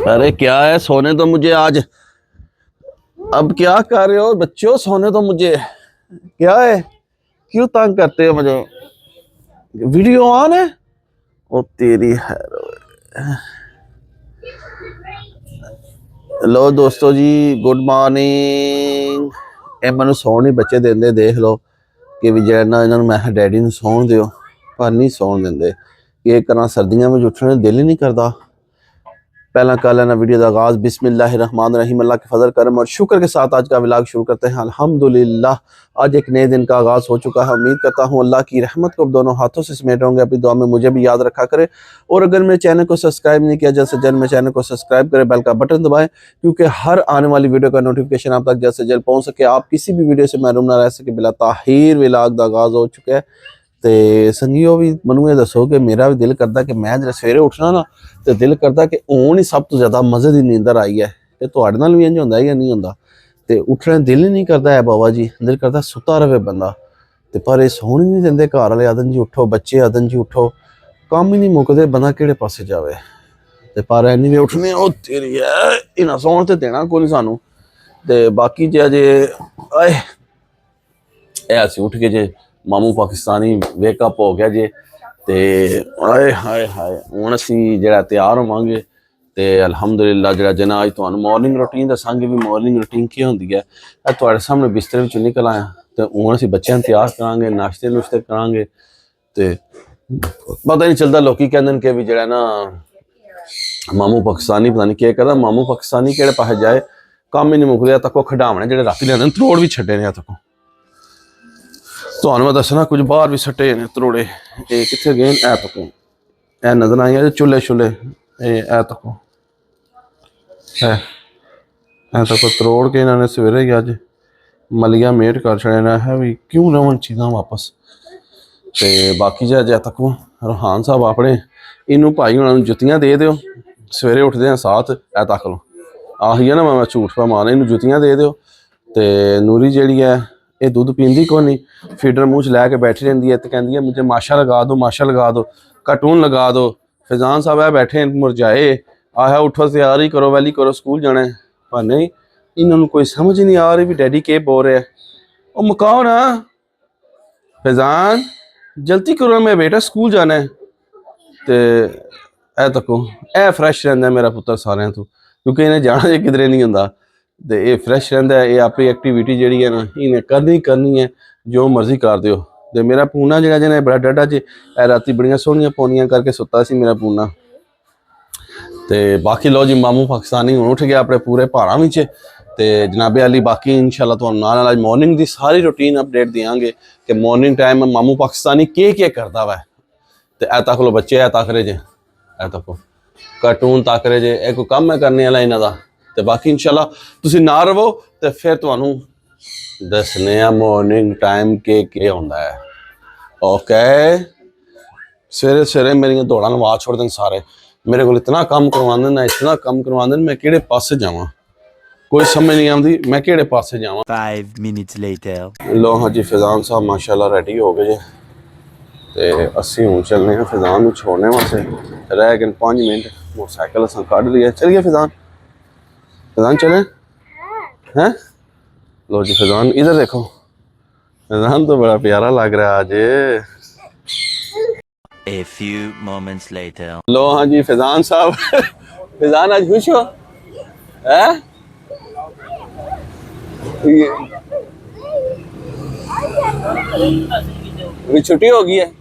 अरे क्या है, सोने तो मुझे आज। अब क्या कर रहे हो बच्चों, सोने तो मुझे। क्या है, क्यों तंग करते हो मुझे? वीडियो ऑन है। ओ तेरी है। हेलो दोस्तों जी, गुड मॉर्निंग। ਇਹ ਮੈਨੂੰ ਸੌਣ ਨਹੀਂ ਬੱਚੇ ਦਿੰਦੇ, ਦੇਖ ਲਓ ਕਿ ਵੀ ਜਿਹੜਾ ਇਹਨਾਂ ਨੂੰ ਮੈਂ ਡੈਡੀ ਨੂੰ ਸੌਣ ਦਿਓ, ਪਰ ਨਹੀਂ ਸੌਣ ਦਿੰਦੇ। ਇਹ ਕਰਾਂ, ਸਰਦੀਆਂ ਵਿੱਚ ਉੱਠਣ ਦਾ ਦਿਲ ही नहीं करता। पहला कर लेना वीडियो का आगाज़ बिस्मिल्लाहिर्रहमानिर्रहीम, अल्लाह के फजल करम और शुक्र के साथ आज का व्लॉग शुरू करते हैं। अल्हम्दुलिल्लाह, आज एक नए दिन का आगाज़ हो चुका है। उम्मीद करता हूँ अल्लाह की रहमत को दोनों हाथों से समेट होंगे। अपनी दुआ में मुझे भी याद रखा करे। और अगर मेरे चैनल को सब्सक्राइब नहीं किया, जल्द से जल्द मेरे चैनल को सब्सक्राइब करें, बेल का बटन दबाएं, क्योंकि हर आने वाली वीडियो का नोटिफिकेशन आप तक जल्द से जल्द पहुँच सके, आप किसी भी वीडियो से महरूम ना रह सके। बिला ताहीर व्लॉग का आगाज़ हो चुका है। तो संगियो भी मैं ये दसो कि मेरा भी दिल करता कि मैं जो सवेरे उठना ना, तो दिल करता कि हूँ ही सब तो ज़्यादा मज़े की नींदर आई है। तो तुहाडे नाल भी इंज होंदा है या नहीं होंदा? तो उठने दिल ही नहीं करता है बाबा जी, दिल करता सुता रहे बंदा। तो पर ये सौन ही नहीं देंगे घर वाले, आदन जी उठो, बच्चे आदन जी उठो, काम ही नहीं मुकते, बंदा किहड़े पासे जावे। तो पर एनी वे उठने ओ तेरी है, इन्हां सौन तो देना कोई नहीं सानू। तो बाकी जे अजे आए असीं उठ के जे मामू पाकिस्तानी वेकअप हो गया जे, ते आए हाय हाय हुण असीं जिहड़ा तैयार होवांगे। ते अलहमदुलिल्लाह जिहड़ा जना अज तुहानूं मॉर्निंग रूटीन दसांगे भी मॉर्निंग रूटीन की होंदी है। तुहाडे सामने बिस्तरे विचों निकल आया, तो हुण असीं बच्चों तैयार करांगे, नाश्ते नुश्ते करांगे। ते पता नहीं चलता, लोग कहंदे ने कि भी जिहड़ा ना मामू पाकिस्तानी पता नहीं क्या कहदा, मामू पाकिस्तानी किहड़े पासे जाए, काम ही नहीं मुकदे। तको खिडावणे जिहड़े राती लिआंदे त्रोड़ भी छड्डे ने। तको तुहानूं मैं दसना कुछ बाहर भी सट्टे ने त्रोड़े। ये कित्थे गए? ऐ तको ऐ नजर आई चुले शुले, ऐ तको ऐ तको त्रोड़ के इन्होंने सवेरे ही अज मलिया मेट कर छड़ना है भी क्यों रवन चीज़ां वापस। तो बाकी जै तको रोहान साहब अपने इनू भाई हुणां नूं जुत्तियां दे दिओ, सवेरे उठदे हैं साथ। ऐ तक लो आही है ना, मैं झूठ पा मारना, इनू जुत्तियां दे दिओ। तो नूरी जिहड़ी है ये दुध पींदी को नहीं, फीडर मूँह च लैके बैठी रही है। तो कहती है मुझे माशा लगा दो, माशा लगा दो, कार्टून लगा दो। फैजान साहब है बैठे मुरझाए, आया उठो तैयारी करो, वैली करो, स्कूल जाना है। पर नहीं, इन्होंने कोई समझ ही नहीं आ रही भी डैडी के बोल रहे हैं। ओ मुकाओ ना फैजान, जल्दी करो मैं बेटा, स्कूल जाना है। तो ऐ तको ऐ फ्रैश रहिंदा मेरा पुत्र सारिਆਂ तो, क्योंकि इन्हें जाना जे किधरे नहीं होंदा। तो ये फ्रैश रहिंदा है, ये अपनी एक्टिविटी जिहड़ी है ना इन्हें करनी है, जो मर्जी कर दिओ। तो मेरा पूना जिहड़ा जे बड़ा डाढा जे, राती बड़ियां सोहणियां पौनियां करके सुता सी मेरा पूना। तो बाकी लो जी, मामू पाकिस्तानी उठ गया अपने पूरे भारां विच। तो जनाबे अली बाकी इंशाल्लाह तुहानूं नाल अज मॉर्निंग की सारी रूटीन अपडेट देंगे कि मॉर्निंग टाइम मामू पाकिस्तानी के करता वै। तो ऐ तक लो बच्चे, ऐ तक रहे जे, ऐ तको कार्टून तक रहे जे, ये कोई कम है करने वाला इन्हां दा। तो बाकी इंशाल्लाह तुसीं ना रवो, तो फिर तुहानूं दसने मॉर्निंग टाइम के होंदा है। ओके, सवेरे सवेरे मेरियां दौड़ां लवा छोड़दे सारे, मेरे को इतना कम करवांदे ना, इतना कम करवांदे, मैं किहड़े पासे जावां, कोई समझ नहीं आती मैं किहड़े पासे जावां। 5 minutes later। लो हाँ जी, फैजान साहब माशाल्लाह रेडी हो गए। तो असी हूँ चलने हैं फैजान को छोड़ने वास्ते, रह गए 5 मिनट। मोटरसाइकिल असां कढ़ लिया, चल गया फैजान। फैजान चले हैं? लो जी फैजान इधर देखो, फैजान तो बड़ा प्यारा लग रहा है आज। A few moments later। लो हाँ जी फैजान साहब फैजान आज खुश हो? है? ये छुट्टी हो गई है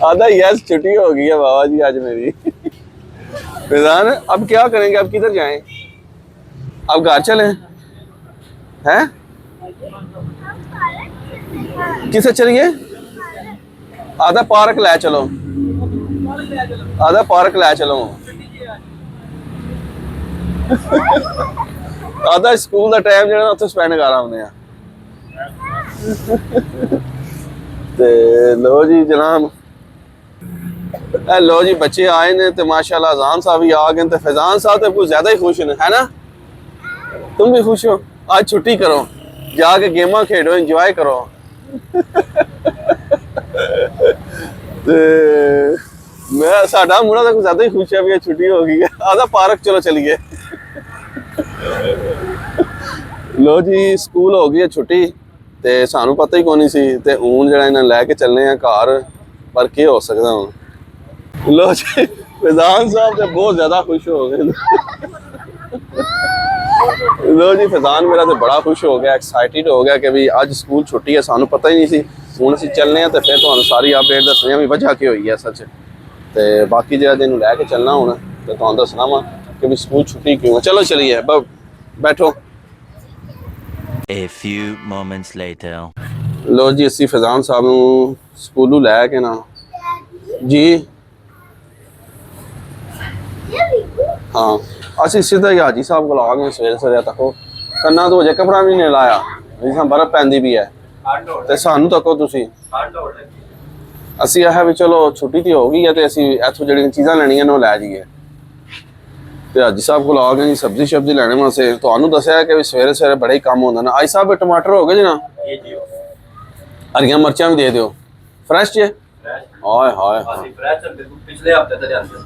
आधा यस छुट्टी हो गई है बाबा जी आज मेरी। फैजान अब क्या करेंगे, अब किधर जाएं? अब घर चलें हैं? किसे चलिए? आधा पार्क ले चलो, आधा पार्क ले चलो आधा स्कूल का टाइम जो उत्थे स्पेंड कर आने। लो जी जनाब, लो जी बच्चे आए ने, तो माशाल्लाह अजान साहब भी आ गए। तो फैजान साहब तो कुछ ज्यादा ही खुश है ना? तुम भी खुश हो? आज छुट्टी करो, जाके गेमां खेडो, एंजॉय करो। ਮੈਂ ਸਾਡਾ ਮੁੰਡਾ ਤਾਂ ਕੁਝ ਜ਼ਿਆਦਾ ਹੀ ਖੁਸ਼ ਹੈ ਵੀ ਇਹ ਛੁੱਟੀ ਹੋ ਗਈ ਹੈ। ਆਦਾ ਪਾਰਕ ਚਲੋ ਚਲੀਏ। ਲੋ ਜੀ ਸਕੂਲ ਹੋ ਗਈ ਹੈ ਛੁੱਟੀ ਤੇ ਸਾਨੂੰ ਪਤਾ ਹੀ ਕੋਈ ਨਹੀਂ ਸੀ ਤੇ ਹੁਣ ਜਿਹੜਾ ਇਹਨਾਂ ਲੈ ਕੇ ਚੱਲਨੇ ਆ ਘਰ, ਪਰ ਕੀ ਹੋ ਸਕਦਾ ਹੁਣ। ਲੋ ਜੀ ਫੈਜ਼ਾਨ ਸਾਹਿਬ ਤੇ ਬਹੁਤ ਜ਼ਿਆਦਾ ਖੁਸ਼ ਹੋ ਗਏ। ਲੋ ਜੀ ਫੈਜ਼ਾਨ ਮੇਰਾ ਤੇ ਬੜਾ ਖੁਸ਼ ਹੋ ਗਿਆ, ਐਕਸਾਈਟਿਡ ਹੋ ਗਿਆ ਕਿ ਵੀ ਅੱਜ ਸਕੂਲ ਛੁੱਟੀ ਹੈ, ਸਾਨੂੰ ਪਤਾ ਹੀ ਨਹੀਂ ਸੀ। ਹੁਣ ਅਸੀਂ ਚੱਲਨੇ ਆ ਤੇ ਫਿਰ ਤੁਹਾਨੂੰ ਸਾਰੀ ਅਪਡੇਟ ਦੱਸਣੀ ਆ ਵੀ ਵਜ੍ਹਾ ਕੀ ਹੋਈ ਹੈ ਸੱਚ। ਤੇ ਬਾਕੀ ਜਿਹੜਾ ਜਿਹਨੂੰ ਲੈ ਕੇ ਚੱਲਣਾ ਹੁਣ ਤੇ ਤੁਹਾਨੂੰ ਦੱਸਣਾ ਵਾ ਕਿ ਵੀ ਸਕੂਲ ਛੁੱਟੀ ਕਿਉਂ ਹੈ। ਚਲੋ ਚਲੀਏ ਬੈਠੋ। A few moments later. ਲੋ ਜੀ ਅਸੀਂ ਫੈਜ਼ਾਨ ਸਾਹਿਬ ਨੂੰ ਸਕੂਲੋਂ ਲੈ ਕੇ ਨਾ ਜੀ ਹਾਂ ਅਸੀਂ ਸਿੱਧਾ ਹੀ ਹਾਜੀ ਸਾਹਿਬ ਕੋਲ ਆ ਗਏ ਸਵੇਰੇ ਸਵੇਰੇ ਤੱਕ। ਕੰਨਾਂ ਤੋਂ ਅਜੇ ਕੱਪੜਾ ਵੀ ਨਹੀਂ ਲਾਇਆ, ਜਿਸਾਂ ਬਰਫ਼ ਪੈਂਦੀ ਵੀ ਹੈ ਤੇ ਸਾਨੂੰ ਤੱਕੋ ਤੁਸੀਂ। ਅਸੀਂ ਆਹ ਵੀ ਚਲੋ ਛੁੱਟੀ ਤੇ ਹੋ ਗਈ ਹੈ ਤੇ ਅਸੀਂ ਇੱਥੋਂ ਜਿਹੜੀਆਂ ਚੀਜ਼ਾਂ ਲੈਣੀਆਂ ਨੇ ਉਹ ਲੈ ਜਾਈਏ। ਤੇ ਹਾਜੀ ਸਾਹਿਬ ਕੋਲ ਆ ਗਏ ਜੀ ਸਬਜ਼ੀ ਸ਼ਬਜ਼ੀ ਲੈਣੇ ਵਾਸਤੇ। ਤੁਹਾਨੂੰ ਦੱਸਿਆ ਕਿ ਵੀ ਸਵੇਰੇ ਸਵੇਰੇ ਬੜਾ ਹੀ ਕੰਮ ਹੁੰਦਾ ਨਾ। ਆਈ ਸਾਹਿਬ ਟਮਾਟਰ ਹੋ ਗਏ ਜੀ ਨਾ, ਹਰੀਆਂ ਮਿਰਚਾਂ ਵੀ ਦੇ ਦਿਓ ਫਰੈਸ਼ ਜੇ। ਹਾਏ ਹਾਏ ਪਿਛਲੇ ਹਫਤੇ ਤੇ ਲਿਆਂਦੇ।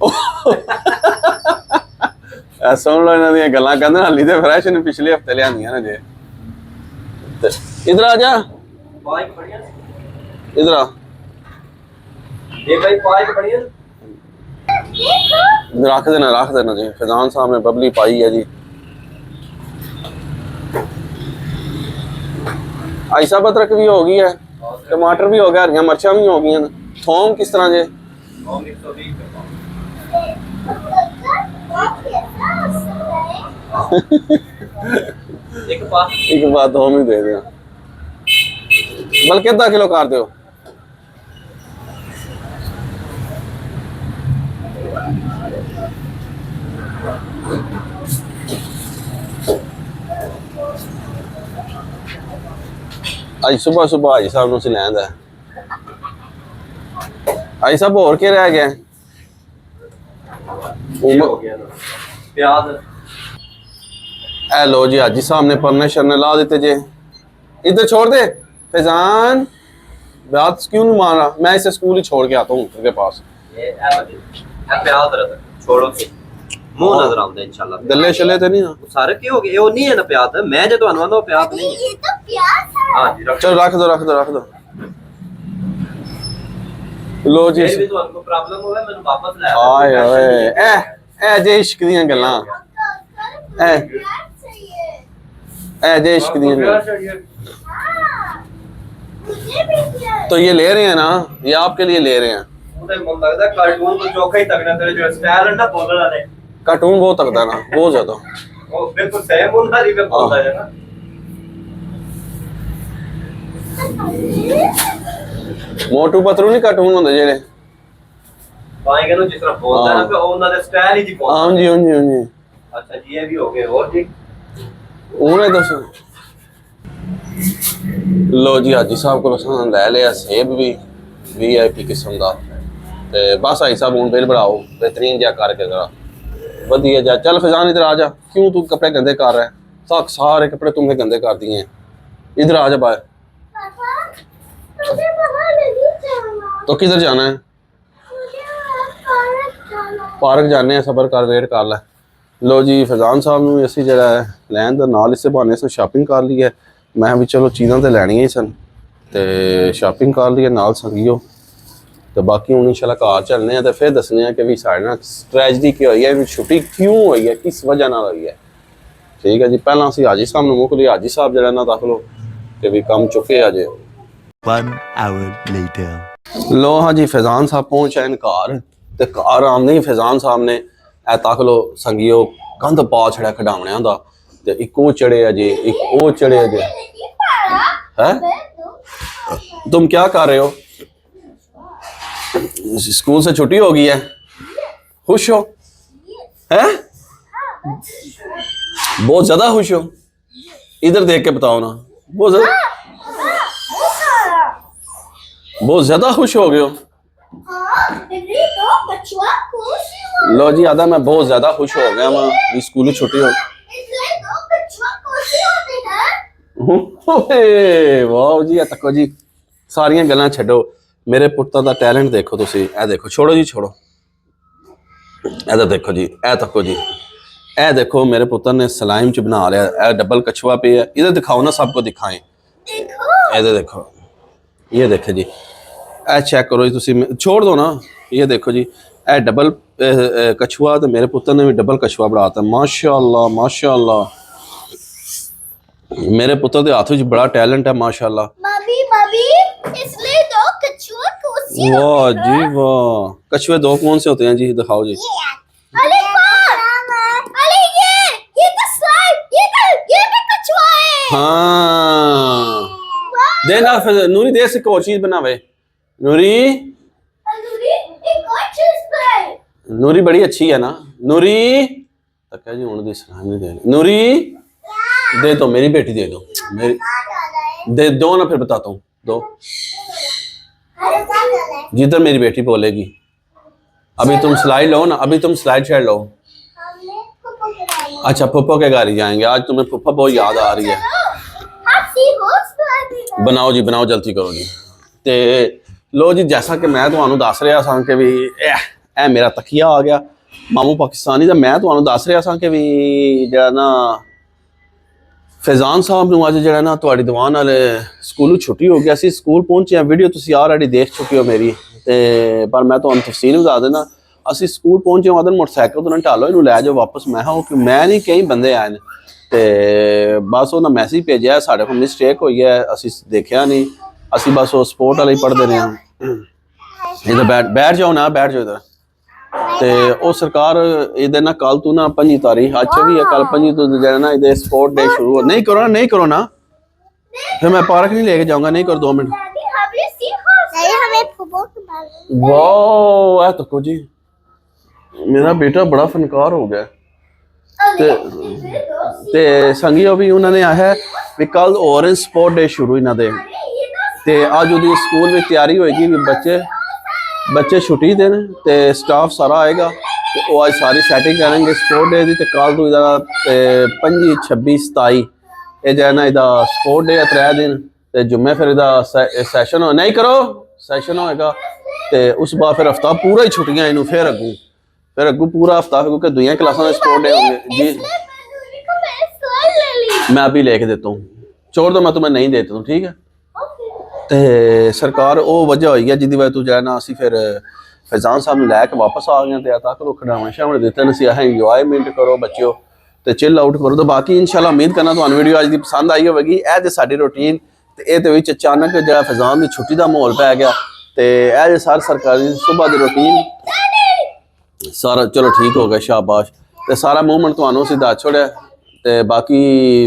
ਐ ਸੁਣ ਲਓ ਇਹਨਾਂ ਦੀਆਂ ਗੱਲਾਂ, ਕਹਿੰਦੇ ਹਾਲੀ ਤੇ ਫਰੈਸ਼ ਨੇ ਪਿਛਲੇ ਹਫਤੇ ਲਿਆਂਦੀਆਂ ਨੇ ਜੇ। ਤੇ ਇਧਰ ਆ ਜਾ, ਪਾइप बढ़िया इधर आ, ये भाई पाइप बढ़िया रख देना जी। फैजान साहब ने बबली पाई है जी। आई साहब अदरक भी हो गई है, टमाटर भी हो गया, हरियां मिर्चां भी हो गई हैं। थोम किस तरह जे? एक बात थोम ही दे दें, बल्कि आधा किलो कर दो। आज सुबह सुबह हाजी साहब ਨੂੰ ਲੈਂਦਾ ਹਾਜੀ ਸਾਹਿਬ ਹੋਰ ਕੀ ਰਹਿ ਗਿਆ? हो गया ना प्याज। ए लो जी हाजी साहब ने परने शरने ला देते जे। इधर छोड़ दे फैजान, बात क्यों नहीं मान रहा? मैं इसे स्कूल ही छोड़ के आता हूँ तेरे पास। ये प्याज रहा छोड़ो के मुंह नजर आਉਂਦਾ इंशाल्लाह। गले शले ते नहीं ना सारे की हो गए? वो नहीं है ना प्याज, मैं जो ਤੁਹਾਨੂੰ ਆਂਦਾ ਉਹ प्याज नहीं है। ये तो प्याज है। हां जी चल रख दो। लो जी ये भी ਤੁਹਾਨੂੰ ਕੋਈ ਪ੍ਰੋਬਲਮ ਹੋਵੇ ਮੈਨੂੰ ਵਾਪਸ ਲੈ आए ओए ए जे इश्क ਦੀਆਂ ਗੱਲਾਂ, ए प्याज चाहिए। ए जे इश्क ਦੀਆਂ हाँ, मुझे भी प्याज। तो ये ले रहे हैं ना, ये आपके लिए ले रहे हैं। ਉਹਦੇ ਮਨ ਲੱਗਦਾ ਕਾਰਟੂਨ ਤੋਂ ਚੋਖਾ ਹੀ ਤੱਕਣਾ ਤੇਰੇ ਜਿਹੜਾ ਸਟਾਈਲ ਹੈ ਨਾ ਬੋਲਣ ਵਾਲੇ। कार्टून बहुत तकदा ना, बहुत ज्यादा। ਉਹ ਬਿਲਕੁਲ ਸੇਮ ਉਹਨਾਂ ਦੀ ਵੀ ਬੋਲਦਾ ਹੈ ਨਾ। मोटू पतलू नहीं कार्टून होंगे जेड़े। ਬਾਈ ਕਹਿੰਦਾ ਜਿਸ ਤਰ੍ਹਾਂ ਬੋਲਦਾ ਨਾ ਕਿ ਉਹ ਉਹਨਾਂ ਦੇ ਸਟਾਈਲ ਹੀ ਦੀ ਬੋਲਦਾ। हाँ जी हाँ जी हाँ जी। ਅੱਛਾ ਜੀ ਇਹ ਵੀ ਹੋ ਗਏ ਹੋਰ ਜੀ। ਉਹਨੇ ਦੱਸੋ। ਲੋ ਜੀ ਹਾਜੀ ਸਾਹਿਬ ਕੋਲ ਸਾਨੂੰ ਲੈ ਲਿਆ ਸੇਬ ਵੀ VIP ਕਿਸਮ ਦਾ ਤੇ ਬਸ ਹਾਜੀ ਸਾਹਿਬ ਹੁਣ ਬਿੱਲ ਬਣਾਓ बेहतरीन ਜਿਹਾ ਕਰਕੇ ਜਰਾ ਵਧੀਆ ਜਾ। ਚੱਲ फैजान इधर आ जा, क्यों तू कपड़े गंदे कर रहा है? सारे कपड़े तुमने गंदे कर दिए हैं, इधर आ जा बाहर। पापा, मुझे बाहर नहीं जाना। तो किधर जाना है? मुझे पार्क जाना। पार्क जाने हैं, सबर कर, वेट कर ला। लो जी फैजान साहब ਨੂੰ ਅਸੀਂ ਜਿਹੜਾ ਲੈਣ ਦਾ ਨਾਲ ਇਸੇ ਬਹਾਨੇ ਸੇ ਸ਼ਾਪਿੰਗ ਕਰ ਲਈ ਹੈ। ਮੈਂ ਵੀ ਚਲੋ ਚੀਜ਼ਾਂ ਤੇ ਲੈਣੀਆਂ ਹੀ ਸਨ ਤੇ ਸ਼ਾਪਿੰਗ ਕਰ ਲਈ ਨਾਲ ਸੰਗੀਓ ਤੇ ਬਾਕੀ ਹੁਣ ਇਨਸ਼ਾਅੱਲਾ ਘਰ ਚੱਲਨੇ ਆ ਤੇ ਫਿਰ ਦੱਸਨੇ ਆ ਕਿ ਵੀ ਸਾਡੇ ਨਾਲ ਟ੍ਰੈਜਡੀ ਕੀ ਹੋਈ ਹੈ, ਵੀ ਛੁੱਟੀ ਕਿਉਂ ਹੋਈ ਹੈ, ਕਿਸ ਵਜ੍ਹਾ ਨਾਲ ਹੋਈ ਹੈ। ਠੀਕ ਹੈ ਜੀ, ਪਹਿਲਾਂ ਅਸੀਂ ਹਾਜੀ ਸਾਹਿਬ ਨੂੰ ਮੁੱਕ ਲਈ, ਹਾਜੀ ਸਾਹਿਬ ਜਿਹੜਾ ਨਾ ਦਾਖਲੋ ਕਿ ਵੀ ਕੰਮ ਚੁੱਕੇ ਅਜੇ। 1 hour later. ਲੋ ਹਾਂਜੀ ਫੈਜ਼ਾਨ ਸਾਹਿਬ ਪਹੁੰਚੇ ਨੇ ਘਰ ਤੇ ਘਰ ਆਉਂਦੇ ਹੀ ਫੈਜ਼ਾਨ ਸਾਹਿਬ ਨੇ ਇਹ ਤੱਕ ਲੋ ਸੰਗੀਓ ਕੰਧ ਪਾ ਛੜਿਆ ਖਡਾਵਣਿਆਂ ਦਾ ਤੇ ਇੱਕ ਉਹ ਚੜੇ ਅਜੇ, ਇੱਕ ਉਹ ਚੜੇ ਅਜੇ। नहीं पारा। है मैं तुम क्या कर रहे हो? स्कूल से छुट्टी हो गई है, खुश हो? हैं? बहुत ज्यादा खुश हो? इधर देख के बताओ ना। बहुत ज्यादा खुश हो गए हो? हाँ, मेरी तो कछुआ खुश हुआ। लो जी आदा मैं बहुत ज्यादा खुश हो गया वहाँ स्कूल में छुट्टी हो। इसलिए तो कछुआ खुश होते हैं। ਓਏ ਵਾਓ ਜੀ, ਆ ਤੱਕੋ ਜੀ ਸਾਰੀਆਂ ਗੱਲਾਂ ਛੱਡੋ, ਮੇਰੇ ਪੁੱਤਾਂ ਦਾ ਟੈਲੈਂਟ ਦੇਖੋ ਤੁਸੀਂ। ਇਹ ਦੇਖੋ, ਛੋੜੋ ਜੀ ਛੋੜੋ, इधर देखो जी, ए तको जी, ए देखो मेरे पुत्र ने स्लाइम च बना लिया। ए डबल कछुआ पे है, इधर दिखाओ ना, सबको दिखाएं। देखो इधर देखो, ये देखे जी, ए चेक करो जी, तुसी छोड़ दो ना। ये देखो जी, ए डबल कछुआ, तो मेरे पुत्र ने भी डबल कछुआ बनाता। माशाअल्लाह माशाअल्लाह, मेरे पुत्र के हाथ में बड़ा टैलेंट है माशाअल्लाह। मम्मी मम्मी इसलिए दो कछुआ कुर्सी वाह जी वाह, कछुए दो कौन से होते हैं जी, दिखाओ जी। अरे अरे ये तो स्लाइम, ये तो कछुआ है। हाँ देना, फिर नूरी दे से कोई चीज बनावे। नूरी, एक और चीज पे नूरी बड़ी अच्छी है ना। नूरी तो क्या जी, उन्होंने सलाह नहीं दे। नूरी दे दो, मेरी बेटी दे दो, मेरी दे दो ना, फिर बताता हूँ, दो जिधर मेरी बेटी बोलेगी। अभी तुम स्लाइड लो ना, अभी तुम स्लाइड शेयर लो। अच्छा फुप्पो के घर ही जाएंगे आज, तुम्हें फुप्पा बहुत याद आ रही है। बनाओ जी बनाओ, जल्दी करो जी। ते लो जी, जैसा कि मैं ਤੁਹਾਨੂੰ ਦੱਸ ਰਿਹਾ ਸਾਂ ਕਿ ਵੀ ਇਹ ਮੇਰਾ ਤਕੀਆ ਆ ਗਿਆ ਮਾਮੂ ਪਾਕਿਸਤਾਨੀ ਦਾ। ਮੈਂ ਤੁਹਾਨੂੰ ਦੱਸ ਰਿਹਾ ਸਾਂ ਕਿ ਵੀ ਜਿਹੜਾ ਨਾ ਫੈਜ਼ਾਨ ਸਾਹਿਬ ਨੂੰ ਅੱਜ ਜਿਹੜਾ ਨਾ ਤੁਹਾਡੀ ਦੁਆ ਨਾਲ ਸਕੂਲੋਂ ਛੁੱਟੀ ਹੋ ਗਿਆ ਸੀ। ਸਕੂਲ ਪਹੁੰਚੇ ਆ, ਵੀਡੀਓ ਤੁਸੀਂ ਆਲਰੇਡੀ ਦੇਖ ਚੁੱਕੇ ਹੋ ਮੇਰੀ, ਤੇ ਪਰ ਮੈਂ ਤੁਹਾਨੂੰ ਤਫਸੀਲ ਬਤਾ ਦੇਣਾ। ਅਸੀਂ ਸਕੂਲ ਪਹੁੰਚੇ ਆਦਨ ਮੋਟਰਸਾਈਕਲ ਤੋਂ ਨਾ ਢਾਲੋ, ਇਹਨੂੰ ਲੈ ਜਾਓ ਵਾਪਸ। ਮੈਂ ਹਾਂ ਕਿ ਮੈਂ ਨਹੀਂ, ਕਈ ਬੰਦੇ ਆਏ ਨੇ, ਤੇ ਬਸ ਉਹਨਾਂ ਮੈਸੇਜ ਭੇਜਿਆ, ਸਾਡੇ ਕੋਲ ਮਿਸਟੇਕ ਹੋਈ ਹੈ, ਅਸੀਂ ਦੇਖਿਆ ਨਹੀਂ, ਅਸੀਂ ਬਸ ਉਹ ਸਪੋਰਟ ਵਾਲੇ ਪੜ੍ਹਦੇ ਰਹੇ ਹਾਂ। इधर बैठ जाओ ना, बैठ जाओ इधर। ते ओ सरकार इधर ना कल तू ना 5 तारीख, आज भी है, कल 5 तो जो है ना इधर स्पोर्ट डे शुरू हो। नहीं करो ना, नहीं करो ना, फिर मैं पार्क नहीं लेके जाऊंगा। नहीं करो, 2 मिनट। वाह तो जी, मेरा बेटा बड़ा फनकार हो गया। ते संगियो भी उन्होंने आया है भी कल और स्पोर्ट डे शुरू इन्हों दे, ते अज उदी स्कूल में तैयारी होएगी भी बच्चे छुट्टी देने, ते स्टाफ सारा आएगा, ते वो आज सारी सैटिंग करेंगे स्पोर्ट डे दी। ते कल तो इधर 25 26 27 ये जो है ना इधर स्पोर्ट डे है, 3 दिन, ते जुम्मे फिर इधर सैशन हो। नहीं करो, सैशन होएगा, ते उस बाद फिर हफ्ता पूरा ही छुट्टियां इनू, फिर अगू पूरा हफ्ता, क्योंकि दुनिया क्लासा में स्पोर्ट डे होंगे जी। मैं अभी लेके देता हूँ, छोड़ दो, मैं तुम्हें नहीं देता हूँ, ठीक है। ਤੇ ਸਰਕਾਰ ਉਹ ਵਜ੍ਹਾ ਹੋਈ ਹੈ ਜਿਹਦੀ ਵਜ੍ਹਾ ਤੋਂ ਜਿਹੜਾ ਨਾ ਅਸੀਂ ਫਿਰ ਫੈਜ਼ਾਨ ਸਾਹਿਬ ਨੂੰ ਲੈ ਕੇ ਵਾਪਸ ਆ ਗਏ, ਤੇ ਤੱਕ ਲੋ ਖੜਾਵਾਂ ਸ਼ਾਮਲ ਦਿੱਤੇ ਨੇ ਸੀ। ਇਹ ਇੰਜੋਇਮੈਂਟ ਕਰੋ ਬੱਚਿਓ, ਤੇ ਚਿਲ ਆਊਟ ਕਰੋ। ਤੇ ਬਾਕੀ ਇਨਸ਼ਾਅੱਲਾ ਉਮੀਦ ਕਰਨਾ ਤੁਹਾਨੂੰ ਵੀਡੀਓ ਅੱਜ ਦੀ ਪਸੰਦ ਆਈ ਹੋਵੇਗੀ। ਇਹ ਤੇ ਸਾਡੀ ਰੂਟੀਨ, ਤੇ ਇਹ ਦੇ ਵਿੱਚ ਅਚਾਨਕ ਜਿਹੜਾ ਫੈਜ਼ਾਨ ਦੀ ਛੁੱਟੀ ਦਾ ਮਾਹੌਲ ਪੈ ਗਿਆ, ਤੇ ਇਹ ਜੇ ਸਾਰੀ ਸਰਕਾਰੀ ਸੁਬਾਹ ਦੀ ਰੂਟੀਨ ਸਾਰਾ ਚਲੋ ਠੀਕ ਹੋ ਗਿਆ, ਸ਼ਾਬਾਸ਼। ਤੇ ਸਾਰਾ ਮੂਵਮੈਂਟ ਤੁਹਾਨੂੰ ਅਸੀਂ ਦੱਸ ਛੋੜਿਆ। ਤੇ ਬਾਕੀ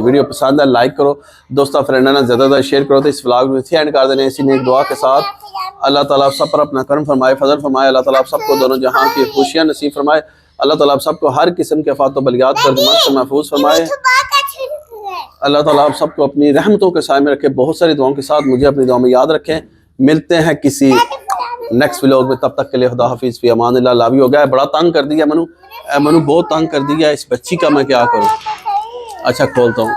ਵੀਡੀਓ पसंद है लाइक करो, दोस्तों फ्रेंडों ने ज़्यादा शेयर करो। तो इस व्लॉग में इतने एंड कर देने इसी नेक दुआ के साथ। अल्लाह ताला आप सब पर अपना करम फरमाए, फजल फरमाए। अल्लाह ताला आप सबको दोनों जहां की खुशियां नसीब फरमाए। अल्लाह ताला आप सबको हर किस्म के आफात व बलियात से महफूज फरमाए। अल्लाह ताला आप सबको अपनी रहमतों के साए में रखे। बहुत सारी दुआओं के साथ मुझे अपनी दुआ में याद रखें। मिलते हैं किसी नेक्स्ट व्लॉग में, तब तक के लिए खुदा हाफिज़, फी अमान अल्लाह। लाभी हो गया, बड़ा तंग कर दिया मनु बहुत तंग कर दिया। इस बच्ची का मैं क्या करूँ। अच्छा खोलता हूँ।